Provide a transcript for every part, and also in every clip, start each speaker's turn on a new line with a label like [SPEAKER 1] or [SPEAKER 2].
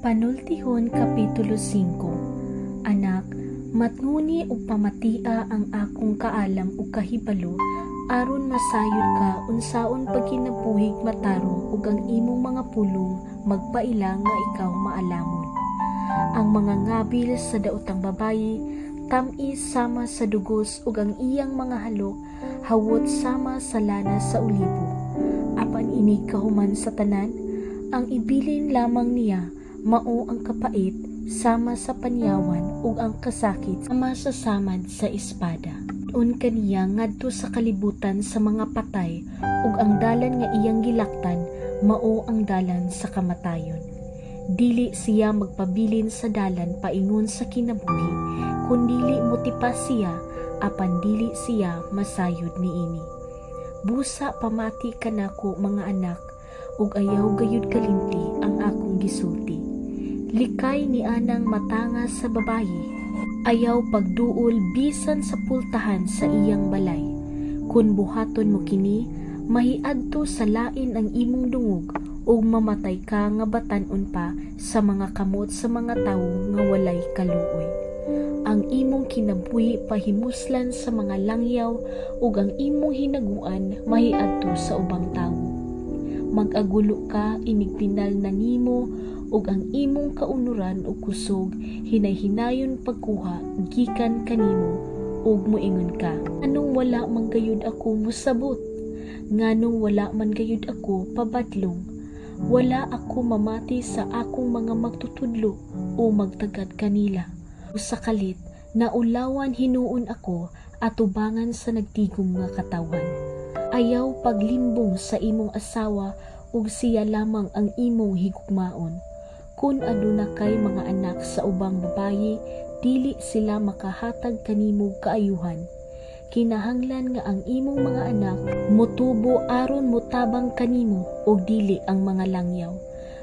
[SPEAKER 1] Panultihon Kapitulo 5. Anak, matnguni ug pamatia ang akong kaalam ug kahibalo aron masayod ka unsaon pagkinabuhig matarong ug ang imong mga pulong magpaila nga ikaw maalamon. Ang mga ngabil sa daotang babayi tamis sama sa dugos ug ang iyang mga halok hawot sama sa lana sa olibo. Apan ini kahuman sa tanan, ang ibilin lamang niya mao ang kapait sama sa panyawan ug ang kasakit sama sa samad sa espada. Un kaniya ngadto sa kalibutan sa mga patay ug ang dalan nga iyang gilaktan mao ang dalan sa kamatayon. Dili siya magpabilin sa dalan paingon sa kinabuhi, kundili motipas siya apan dili siya masayod niini. Busa pamati kanako mga anak ug ayaw gayud kalimti ang akong gisulti. Likay ni anang matanga sa babayi, ayaw pagduol bisan sa pultahan sa iyang balay. Kun buhaton mo kini, mahiadto sa lain ang imong dungog ug mamatay ka nga batan-on pa sa mga kamot sa mga tawo nga walay kaluoy. Ang imong kinabuhi pahimuslan sa mga langyaw ug ang imong hinaguan mahiadto sa ubang tawo. Mag-agulo ka inigtinal na nimo ug ang imong kaunuran ug kusog hinay-hinayon pagkuha gikan kanimo ug moingon ka, anong wala man gayud ako mosabot, nganong wala man gayud ako pabadlong, wala ako mamati sa akong mga magtutudlo o magtagad kanila. Sa kalit naulawan hinuon ako atubangan sa nagtigom nga katawan. Ayaw paglimbong sa imong asawa ug siya lamang ang imong higugmaon. Kun aduna kay mga anak sa ubang babayi, dili sila makahatag kanimo kaayuhan. Kinahanglan nga ang imong mga anak motubo aron motabang kanimo ug dili ang mga langyaw.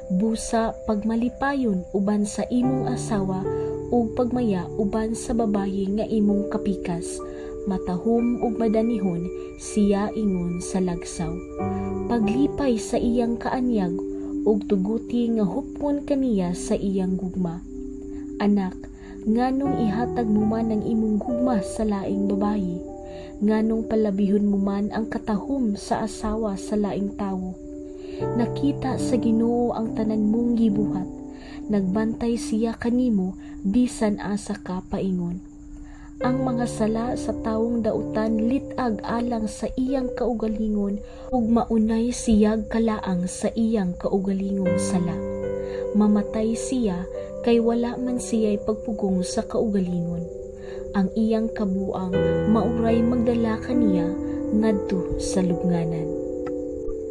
[SPEAKER 1] Busa pagmalipayon uban sa imong asawa ug pagmaya uban sa babayi nga imong kapikas. Matahom ug madanihon siya ingon sa lagsaw. Paglipay sa iyang kaanyag ug tuguti nga hupon kaniya sa iyang gugma. Anak, nganong ihatag mo man ang imong gugma sa laing babayi? Nganong palabihon mo man ang katahom sa asawa sa laing tawo? Nakita sa Ginoo ang tanan mong gibuhat. Nagbantay siya kanimo bisan asa ka paingon. Ang mga sala sa tawong dautan litag alang sa iyang kaugalingon ug maunay siyag kalaang sa iyang kaugalingon sala. Mamatay siya kay wala man siya'y pagpugong sa kaugalingon. Ang iyang kabuang mauray magdala kaniya ngadto sa lubnganan.